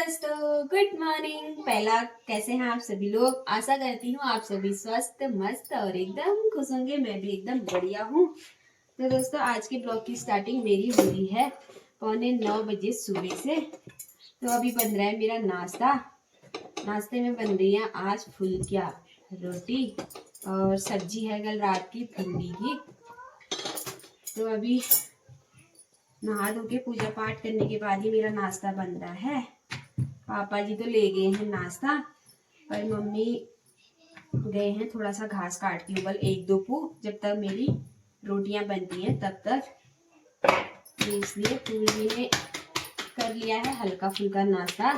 दोस्तों, good morning. पहला कैसे हैं आप सभी लोग। आशा करती हूँ आप सभी स्वस्थ मस्त और एकदम खुश होंगे। मैं भी एकदम बढ़िया हूँ। तो दोस्तों, आज के ब्लॉग की स्टार्टिंग मेरी हो रही है 8:45 सुबह से। तो अभी बन रहा है मेरा नाश्ता। नाश्ते में बन रही है आज फुल्कियाँ, रोटी और सब्जी है कल रात की भिंडी की। तो अभी नहा धो के पूजा पाठ करने के बाद ही मेरा नाश्ता बन रहा है। पापा जी तो ले गए हैं नाश्ता, पर मम्मी गए हैं थोड़ा सा घास काटती हूँ, बल 1-2 पू, जब तक मेरी रोटियां बनती हैं तब तक। तो इसलिए पूरी ने कर लिया है हल्का फुल्का नाश्ता।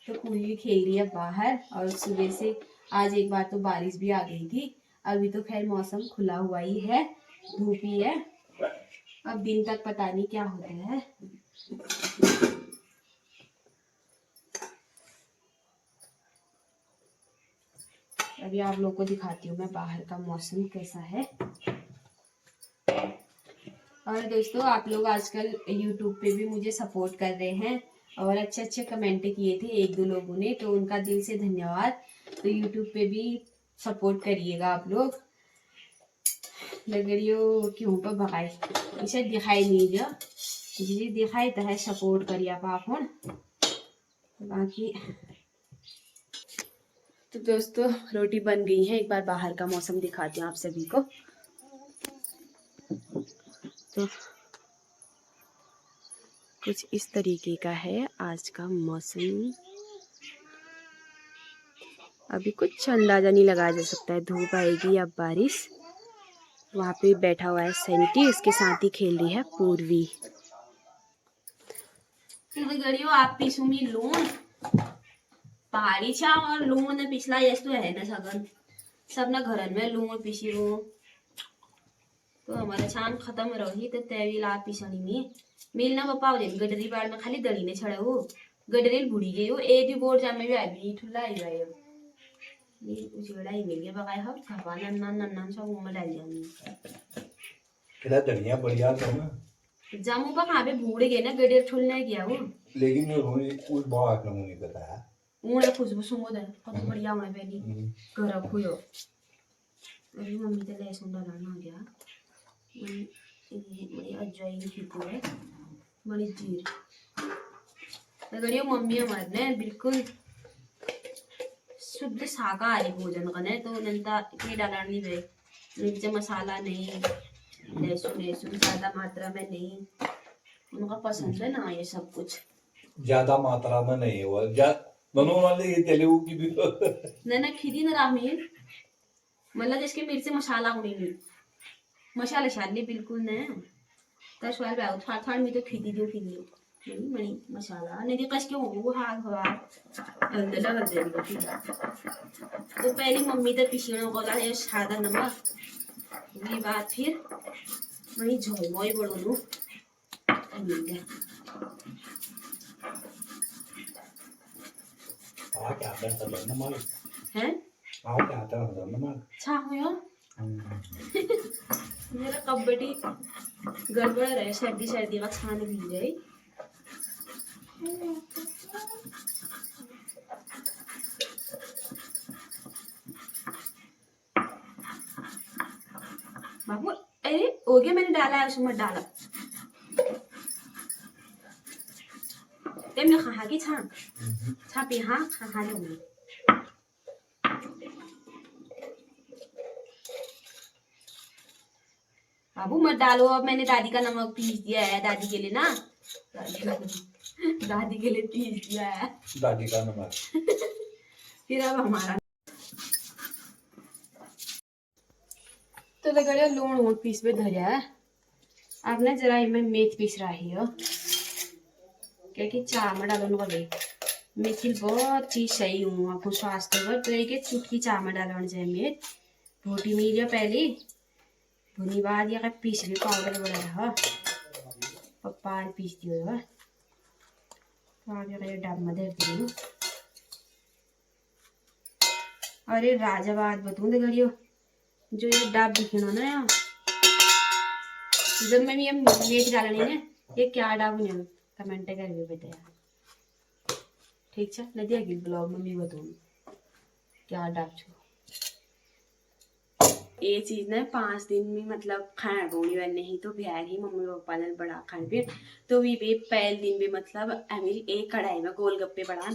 तो पूरी खेल रही है बाहर। और सुबह से आज एक बार तो बारिश भी आ गई थी। अभी तो खैर मौसम खुला हुआ ही है, धूप ही है। अब दिन तक पता नहीं क्या होता है। अभी आप लोगों को दिखाती हूँ मैं बाहर का मौसम कैसा है। और दोस्तों, आप लोग आजकल YouTube पे भी मुझे सपोर्ट कर रहे हैं और अच्छे अच्छे कमेंट किए थे 1-2 लोगों ने, तो उनका दिल से धन्यवाद। तो YouTube पे भी सपोर्ट करिएगा आप लोग। लगड़ियों क्यों पर भगाई इसे दिखाई नहीं दिया जी, दिखाई तो है सपोर्ट करिए आप बाकी। तो दोस्तों, रोटी बन गई है। एक बार बाहर का मौसम दिखाती हूँ आप सभी को। तो कुछ इस तरीके का है आज का मौसम। अभी कुछ अंदाजा नहीं लगाया जा सकता है, धूप आएगी या बारिश। वहाँ पे बैठा हुआ है सेंटी, उसके साथ ही खेल रही है पूर्वी। गड़ियों आप पीसूमी लून पहाड़ी छा और लून ने पिछला यस तो है ना सगन सब ना घरन में लून पीसी रू। तो हमारा छान खत्म रही तो तेवी ला पीसनी में मिल ना पप्पा हो जाए। गडरी बाड़ में खाली दड़ी ने छड़े हो, गडरेल बुढ़ी गई हो। ए दी बोर्ड जामे भी आई ठुला ही गए ये उजड़ा ही मिल गया बगाए हम खवा नन्ना नन्ना सब उमर डाल जानी किला धनिया बढ़िया था ना। जामू का कहाँ पे भूड़ गए ना, गडेर ठुलने गया वो। लेकिन उस बात ना मुझे पता है उन्हें खुशबू सुंगो दे कत बढ़िया होने पहली घर खुयो। अभी मम्मी तो लहसुन डालना आ गया, बड़ी अजवाइन की है, बड़ी जीर लगड़ी। मम्मी हमारे बिल्कुल शुद्ध शाकाहारी भोजन करने, तो नंदा के डालनी वे मिर्च मसाला नहीं, लहसुन लहसुन ज्यादा मात्रा में नहीं। उनका पसंद है ना ये सब कुछ ज्यादा मात्रा में नहीं हुआ दोनों वाले ये तेलुगु की भी ना खिदी ना रामीर मतलब जिसके मिर्च मसाला होनी नहीं, मसाले शाले बिल्कुल ने तस वाल बैग थार थार में तो खिदी नहीं मनी मसाला नहीं कस के वो हाथ हवा अंदर लगा देंगे ठीक। तो पहले मम्मी तो पिछड़ों को है सादा नमक ये बात फिर वही झोल मोई बड़ो लू क्या करता है ना माल हैं आओ क्या आता है ना माल छा हुआ मेरा कबड्डी गड़बड़ रहे सर्दी सर्दी का छान भी जाए। बाबू अरे हो गया, मैंने डाला है उसमें डाला तेमने खा की छान छापी हाँ खा लूंगी। बाबू मत डालो, अब मैंने दादी का नमक पीस दिया है दादी के लिए ना, दादी के लिए पीस दिया है दादी का नमक फिर अब हमारा। तो लगड़े लूण वूण पीस पे धरिया है। अब ना जरा इनमें मेथ पीस रही हो क्योंकि चाह में डालो ना भाई मेथी बहुत ही सही हूँ आपको स्वास्थ्य पर। तो एक चुटकी चाह में डालना चाहिए मेथ भोटी मीरिया पहले भुनी बाद या पीस भी पाउडर वगैरह पप्पा पीस दियो है। तो आगे डब में धर दी। अरे राजाबाद बताऊँ तो गड़ियो जो ये डब दिखना ना यार जब मैं ये मेथ डालनी ना ये क्या डब नहीं कमेंट करके बताया ठीक है नदी अगली ब्लॉग में मैं बताऊंगी क्या डाल छो ये चीज ना 5 दिन में मतलब खाना बोनी वाली नहीं तो बिहार ही मम्मी पापा ने बड़ा खान भी तो भी पहले दिन भी मतलब अमीर एक कढ़ाई में गोलगप्पे बढ़ान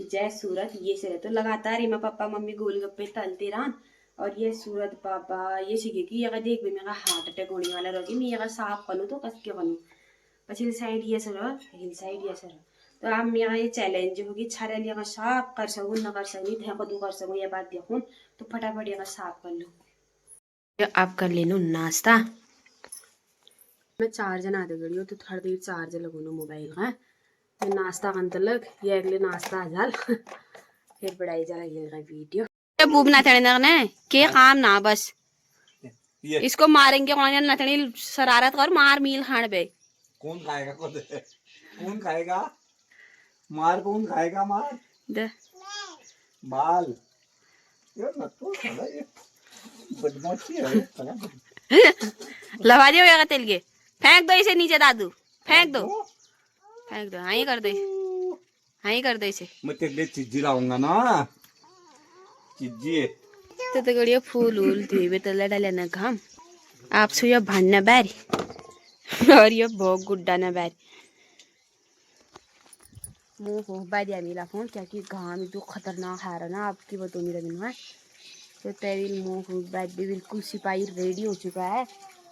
जय सूरत ये से तो लगातार ही पापा मम्मी गोलगप्पे तलते रहन और ये सूरत पापा ये सीखे कि अगर देख भी मेरा हार्ट अटैक होने वाला रही मैं अगर साफ करूँ तो कस के बनूँ पछिल्ली साइड ये सर हिल साइड ये सर तो आप मेरा ये चैलेंज होगी छारे लिए अगर साफ कर सकूँ न कर सकूँ ध्यान को कर सकूँ ये बात देखूँ तो फटाफट अगर साफ कर लूँ आप कर लेनो नाश्ता मैं चार्जर आते गड़ी तो थोड़ी देर चार्ज लगूनो मोबाइल का तो नाश्ता कंत लग ये अगले नाश्ता आ जाल फिर बढ़ाई जा लगे वीडियो बूब नाथने ने के काम ना बस इसको मारेंगे कौन नथनी शरारत कर मार मील खान बे कौन खाएगा कौन खाएगा मार कौन खाएगा मार दे बाल यार नट्टू साला ये बदमाशी है लगा दियो तेल के फेंक दो इसे नीचे दादू फेंक दो हाँ ही कर दे इसे मैं तेरे लिए चिज्जी लाऊंगा ना चिज्जी तो गड़िया फूल उल धोबे तो डाले ना घाम आप सो ये भांडना बैरी और ये बहुत गुड्डा ना बैरी मुँह हो बैरिया मिला फोन क्या कि घाम तो खतरनाक है रहा ना आपकी बताओ मेरा दिन में तो टेडी मुँह हो बैठ भी बिल्कुल सिपाही रेडी हो चुका है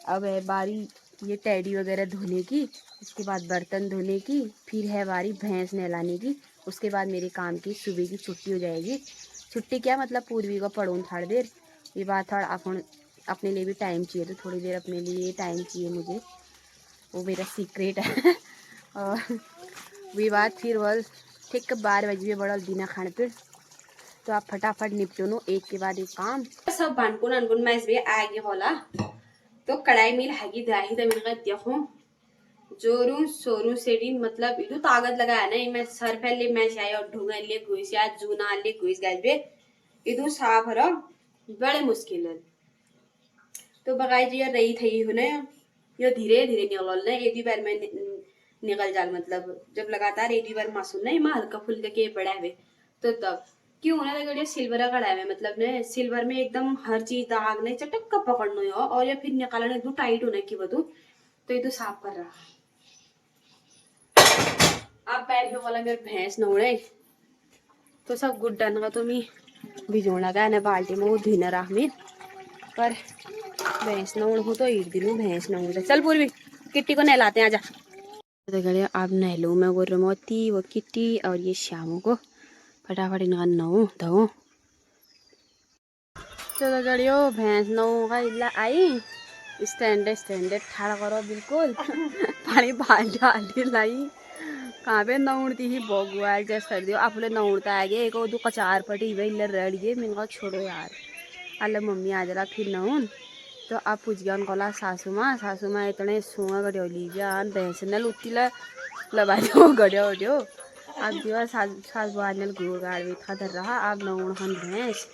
अब है बारी ये टेडी वगैरह धोने की उसके बाद बर्तन धोने की फिर है बारी भैंस नहलाने की उसके बाद मेरे काम की सुबह की छुट्टी हो जाएगी छुट्टी क्या मतलब पूर्वी को पढ़ूँ थोड़ी देर ये बात थोड़ा अपन अपने लिए भी टाइम चाहिए तो थोड़ी देर अपने लिए टाइम चाहिए मुझे वो मेरा सीक्रेट है और वही बात फिर वह ठीक 12 बजे बड़ा दीना खाने पे तो आप फटाफट निपटो नो एक के बाद एक काम सब बानकुन अनकुन मैं इसलिए आगे बोला तो कढ़ाई मिल हैगी दाही तो मिल देखो जोरू सोरू सेडिन मतलब इधर ताकत लगाया ना मैं सर पहले मैं चाहे और ढूंगा ले घुस या जूना ले घुस गए बे इधर साफ रहा बड़े मुश्किल है तो बगाई जी रही थी होने यो धीरे धीरे निकल ना एक बार में निकल जाल मतलब जब लगातार एक बार मासूम नहीं मैं हल्का फुल्का के बड़ा है तो तब क्यों होना लगा सिल्वर कढ़ाई में मतलब ने सिल्वर में एकदम हर चीज दाग नहीं चटक का पकड़ना हो और या फिर निकालना एकदम टाइट होने की बतू तो ये तो साफ कर रहा आप बैठ वाला मेरे भैंस न उड़े तो सब गुड्डा का तो मैं भिजोना का ना बाल्टी में वो धीना रहा मैं पर भैंस न उड़ हो तो ईट दिन भैंस न उड़ चल पूर्वी किट्टी को नहलाते हैं आजा तो आप नहलो मैं वो रमोती वो किट्टी और ये श्यामों को फटाफट इनका नौ धो चलो गड़ियो भैंस नौ का इला आई स्टैंडर्ड ठाड़ा करो बिल्कुल पानी बाल्टी लाई कहाँ पे नौड़ती ही बोगुआ एडजस्ट कर दियो आप नौड़ता है एक दो कचार पटी भाई इधर रड़िए मैंने छोड़ो यार अल्लाह मम्मी आ जरा फिर नौन तो आप पूछ गया उनको सासू माँ इतने सुआ गड्यो लीजिए भैंस न लुटी लबा दो गड्यो उड्यो अब जो सास बार ने गुड़ गाड़ भी था धर रहा अब नौन खन भैंस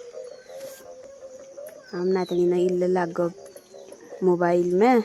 हम नातनी न इल्ले लगो मोबाइल में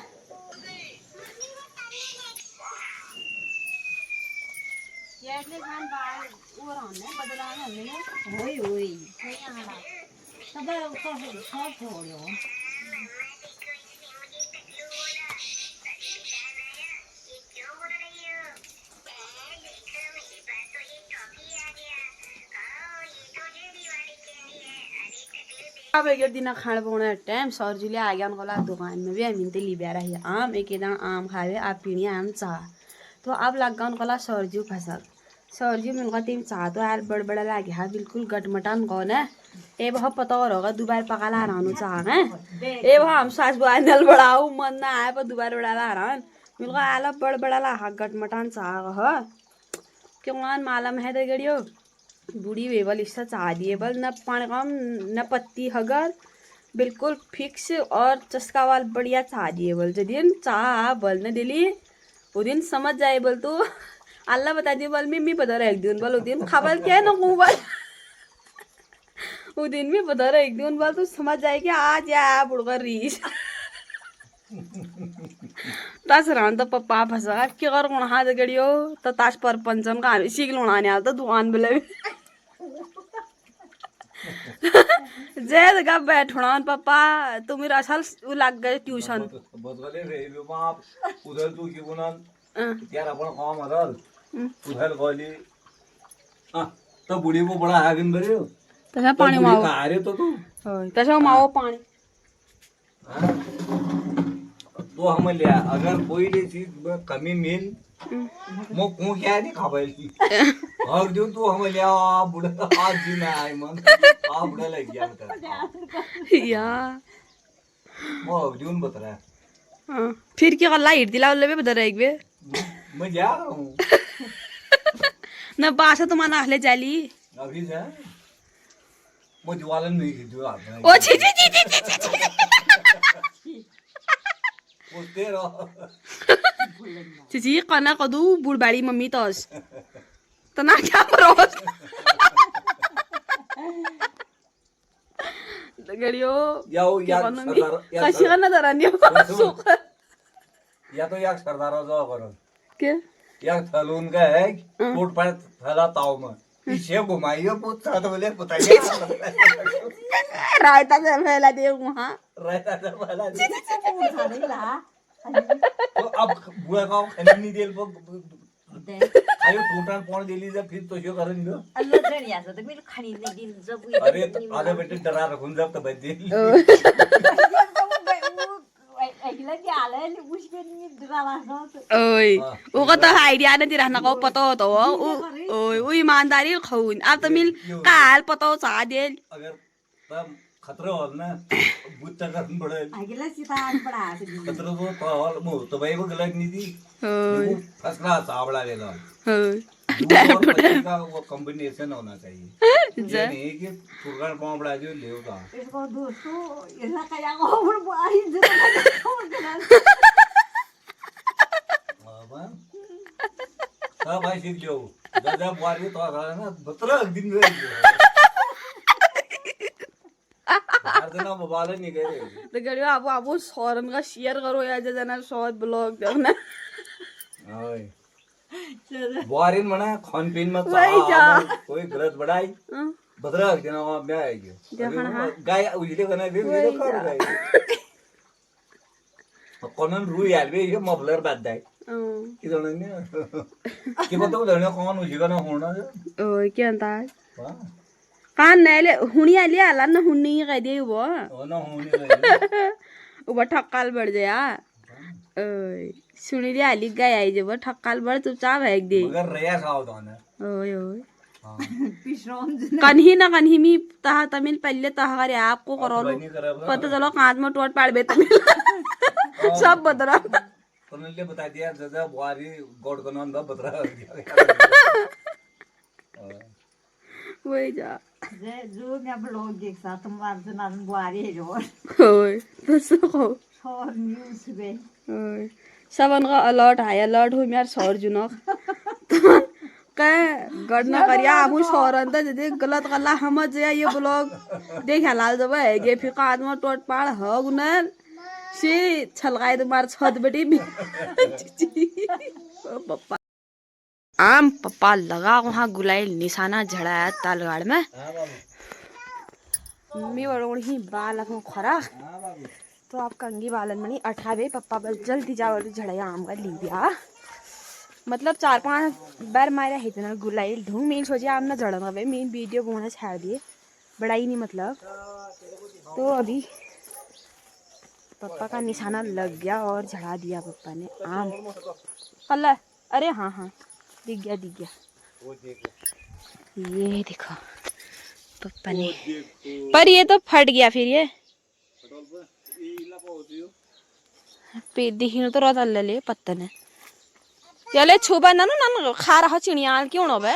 अब एक दिन खाना पकाने टाइम सर जी ले आ गया उनको दुकान में भी हम ली ब्याह रही आम एक आम खावे आप पीनी आम चाह तो अब लग गया उनको सर जी फंसल सर जी मैंने तीन चाह तो यार बड़ा लगे हाँ बिल्कुल गटमटान कौन है ए वह पता और होगा दोबारा पका ला रहा हूँ चाह है ए वह हम सास बुआ नल बढ़ाऊ मन ना आए पर दोबारा बड़ा ला रहा मिल आला बड़ा ला हाँ गटमटान चाह क्यों मालूम है दे गड़ियो बूढ़ी वेबल इससे चाह दिएबल न पानी कम न पत्ती हगर बिल्कुल फिक्स और चस्का वाल बढ़िया चाह दिएबल जो दिन चाह बल न दिली वो दिन समझ जाए बल तो अल्लाह बता दिए बल मैं बता रहा एक दिन बल वो दिन खबर क्या है ना बल वो दिन में बता रहा एक दिन बल तो समझ जाए कि आज या बुढ़गा रीस तास रान तो पप्पा फसा के कर कोण हाथ गड़ियो तो तास पर पंचम का सीख लोना नहीं आता दुकान बोले जैद का बैठना पप्पा तुम मेरा असल लग गए ट्यूशन बदले रे बाप उधर तू की गुना यार अपन काम हरल उधर गोली हां तो बुढ़ी को बड़ा आगिन भरे तसा पानी माओ का रे तो तू तसा माओ पानी तो हम लिया अगर कोई ले चीज कमी मिल मो को क्या नहीं खाबल की और जो तू हम लिया बुढ़ा आज जी ना आई मन आ बुढ़ा लग गया मतलब या मो अर्जुन बता रहा है फिर क्या लाइट दिला ले बदर एक बे मैं जा रहा हूं न बासा तुम्हारा हले जाली अभी जा मो ज्वालन नहीं की जो आप ओ छी छी छी छी छी वो तेरा छी कना कदू बुढ़बाड़ी मम्मी तोस तना क्या रोज गड़ियो या कशी करना दरानी या तो याक सरदार जाओ करो के याक थलून का है टूट पर थला ताव में पीछे घुमाइयो पूछता तो बोले बताइए रायता से फैला दे वहां रहता था वाला तो अब बुआ का खाने नहीं देल आयो टूटन पौन देली जब फिर तो जो करन दो अल्लाह रे यार तो मेरे खानी नहीं दिन जब अरे आधे बेटे डरा रखूं जब तो बच दे अगला क्या हाल है मुझे नहीं डरावा ना ओए वो का तो आइडिया नहीं रहना को पता हो तो ओए वो ईमानदारी खाऊन अब तो मिल काल पता हो सा दे अगर तब खतरा हो ना बुत्ता कर बड़ा अगला सीता बड़ा खतरा तो हॉल मो तो भाई वो गलत नहीं थी फसला सावड़ा ले लो टाइम टू टाइम का वो कॉम्बिनेशन होना चाहिए ये नहीं कि फुरगन पांव बड़ा जो लेगा इसको दोस्तों ऐसा क्या को और बाहर जरा बाबा सब भाई सीख लो दादा बुआरी तो आ रहा है ना 12 दिन में हर दिन हम मोबाइल नहीं गए तो गड़ियो आप वो सौरन का शेयर करो या जना शॉर्ट ब्लॉग देखना ओए बुआरीन मना खान पीन में कोई गलत बढ़ाई 12 दिन में आएगी गाय उजले करना भी ये कर गाय कोनन रुई आलबे ये मफलर बात दाई इधर नहीं कि बताओ धरने कौन उसी का ना होना ओए क्या अंता कान नैले हुनी आली आला न हुनी कह दे वो ना होने वो ठक्काल बढ़ जाया ओए सुनी ली आली गई आई जब ठक्काल बढ़ चुपचाप है एक दे मगर रया सावधान है ओए ओए पिशरों कन्ही ना कन्ही मी तहा तमिल पहले तहा करे आपको करो लो पता चलो कांच में टोट पाड़ बे तमिल सब बदरा तो ने बता दिया दादा बुआरी गोड को नाम बदरा वही जा जो मैं ब्लॉग देख सा तुम बार से ना बुआरी है जो ओए बस को और न्यूज़ पे ओए सबन का अलर्ट है अलर्ट हो यार सौर जुनो का गड़ना करिया आबू सौरन त जदे गलत गला हम जे ये ब्लॉग देख लाल जब है गे फिर काद में टोट पाड़ ह गुनर से छलगाए तुम्हार छत बेटी पप्पा आम पप्पा लगा वहाँ गुलाइल निशाना झड़ाया तालगाड़ में मम्मी बड़ोड़ ही बाल अपने खरा तो आप कंगी बालन मनी 18 पप्पा बस जल्दी जाओ झड़ाया आम का लिया मतलब 4-5 बार मारा है इतना गुलाइल ढूंढ मेन सोचे आम ना झड़ना भाई मेन वीडियो बनाना छाड़ दिए बड़ा ही नहीं मतलब तो अभी पप्पा का निशाना लग गया और झड़ा दिया पप्पा ने आम कल अरे हाँ हाँ दिख गया ये देखो पप्पा ने पर ये तो फट गया फिर ये दिखी तो रोज ले पत्तन है चले छुबा ना ना खा रहा चिड़िया क्यों ना बे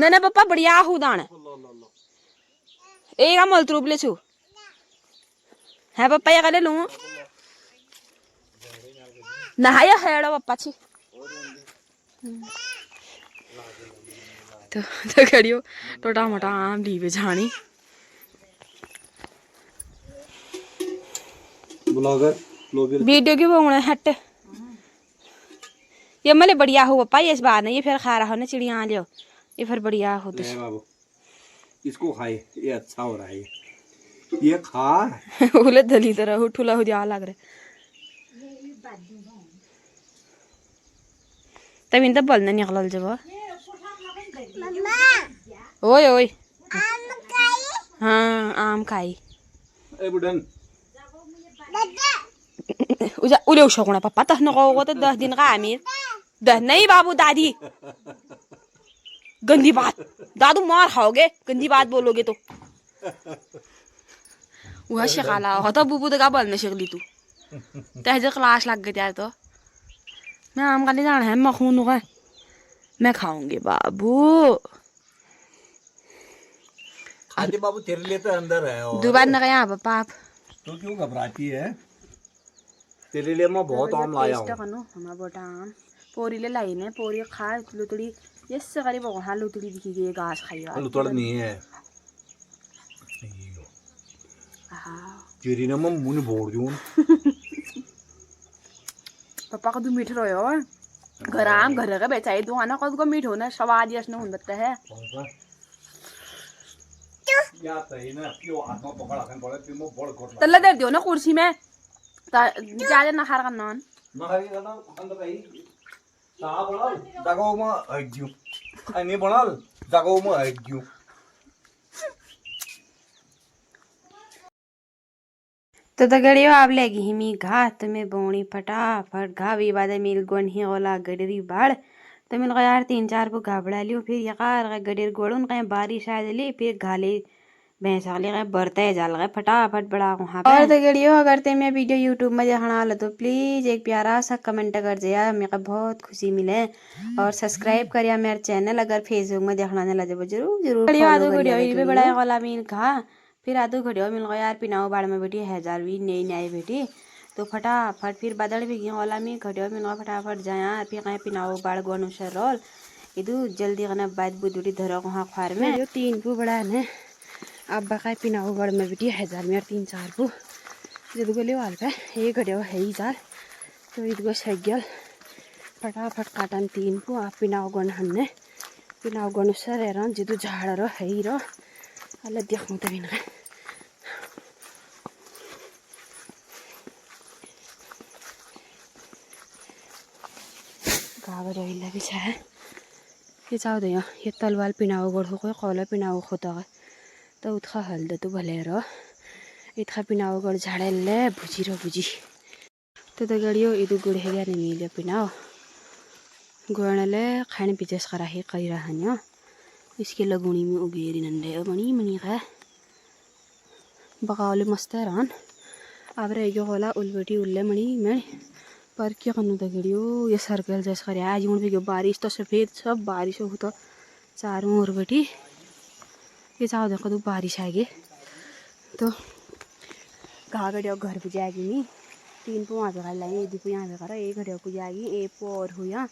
ना पप्पा बढ़िया हूँ दान एक मलतरूब ले छू है पप्पा ये ले लूँ नहाया है पप्पा छी तो करियो टोटा मोटा आम लीवे जानी ब्लॉगर वीडियो क्यों बोलना हट ये मले बढ़िया हो पापा ये इस बार नहीं ये फिर खा रहा हो ना चिड़िया लियो ये फिर बढ़िया हो तो बाबू इसको खाए ये अच्छा हो रहा है ये खा बोले दली तरह उठूला हो जा लग रहा तब इन तब बोलना निकल जब ओए ओए हाँ आम खाई ए बुढ़न उजा उले उशोकना पापा तह न को तो 10 दिन का आमिर 10 नहीं बाबू दादी गंदी बात दादू मार खाओगे गंदी बात बोलोगे तो वह शिकाला हो तो बुबू तो का बोलने शिकली तू तेज क्लास लग गई यार तो मैं आम खाने जाना है मखून होगा मैं खाऊंगी बाबू खाते बाबू तेरे लिए तो अंदर है और दोबारा न गया पापा आप तू क्यों घबराती है तेरे लिए मैं बहुत आम लाया हूँ हमारा बोटा आम पोरी ले लाई ने पोरी खा लुतड़ी ये से गरीब हाँ लुतड़ी दिखी गई घास खाई लुतड़ नहीं है तेरी ना मैं मुंह बोल दूँ पापा का तू मीठ रहो घर आम घर का बेचाई दो आना कद को मीठ होना स्वाद यश न होता है तल्ला दे दियो ना कुर्सी में ज्यादा ना खार करना जागो में हड्डियों नहीं बनल जागो में हड्डियों तो तगड़ियो आप लेगी हिमी घा तुम्हें बोणी फटाफट घा भी बाद मिल गोन ही ओला गडरी बाड़ तो मिल यार 3-4 को घाबड़ा लियो फिर यकार गडर गोड़न कहीं बारिश आ जली फिर घाले भैंस वाले कहीं बरते जाल गए फटाफट बड़ा वहाँ और तगड़ियो अगर ते मैं वीडियो यूट्यूब में देखना लो तो प्लीज एक प्यारा सा कमेंट कर दिया मेरे बहुत खुशी मिले और सब्सक्राइब करिया मेरे चैनल अगर फेसबुक में देखना नहीं लगे जरूर जरूर बड़ा वाला मिल घा फिर आधो घड़ियों मिल गया यार पिनाओ बाड़ में बेटी 1000 भी नई नई बेटी तो फटाफट फिर बदल भी गया वाला में घड़ियों मिल गया फटाफट जाया फिर कहीं पिनाओ बाड़ गोनुसर रोल इधु जल्दी करना बाद बुद्धुड़ी धरो वहाँ खार में जो 3 को बड़ा है अब बकाय पिनाओ बाड़ में बेटी 1000 में 3-4 को जब गले वाल पे ये घड़ियों है ही जार तो इधर सगल फटाफट काटन 3 को आप पिनाओ गोन हमने पिनाओ गोनुसर है जिदु झाड़ रो है ही रो अल्लाह देखूं तभी ना गावर इला भी है ये चाहो दे ये तलवाल पिनाओ गोड़ हो कौला पिनाओ होता है तो उठा हल दे तो भले रो इतना पिनाओ गोड़ झाड़े ले भुजी रो भुजी तो गड़ियो इधर गुड़ है नहीं मिले पिनाओ गुड़ने खाने पीछे करा ही कई रहा है इसके लगुणी में उगेरी नंडे मनी मनी है बकावले मस्त है रान अब रह होला उलबेटी उल्ले मणि मैं पर क्या करना था गड़ियो ये सर्कल जैसे कर आज भी बारिश तो सफ़ेद सब बारिश हो तो चारों ओर बेटी ये चाहो देखो तो बारिश आएगी तो कहा गड़ियो घर पे जाएगी नहीं 3 को वहाँ पे कर लाएंगे यदि को यहाँ पे करा एक घड़ियों को जाएगी एक को और हुआ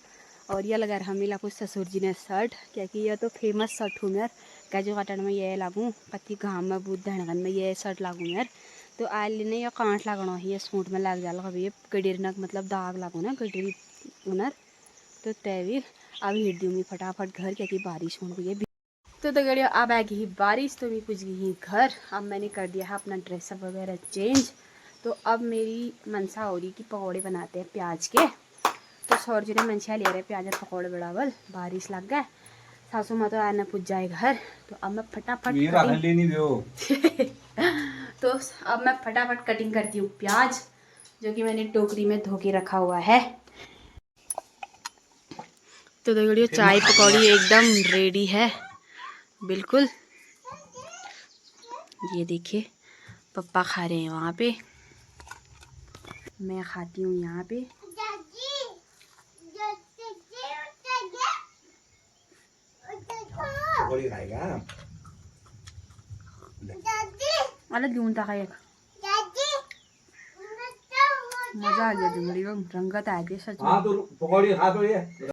और ये लगा हमें लागू ससुर जी ने शर्ट क्योंकि ये तो फेमस शर्ट हूँ यार काजू काटन में ये लागू पति घाम में बुद्ध धनगन में ये शर्ट लागू यार तो आल ने ये कांट लगना ही सूट में लग जाला कभी ये गडेर नक मतलब दाग लागू ना गडेरी उनर तो तैवी अब हिट दूँ फटाफट घर क्योंकि बारिश हो गई है तो गड़िया अब आ गई बारिश तो मैं पूछ गई घर अब मैंने कर दिया है अपना ड्रेसअप वगैरह चेंज तो अब मेरी मनसा हो रही कि पकौड़े बनाते हैं प्याज के तो सौर जी ने मंशिया ले रहे प्याज और पकौड़े बराबर बारिश लग गए सासू माँ तो आना पूछ जाए घर तो अब मैं फटाफट तो अब मैं फटाफट कटिंग करती हूँ प्याज जो कि मैंने टोकरी में धो के रखा हुआ है तो देखिए चाय पकौड़ी एकदम रेडी है बिल्कुल ये देखिए पप्पा खा रहे हैं वहाँ पे मैं खाती हूँ यहाँ पे अलग दून था एक मजा आ गया रंगत आ गई सच में। हाँ तो पकौड़ी खा तो ये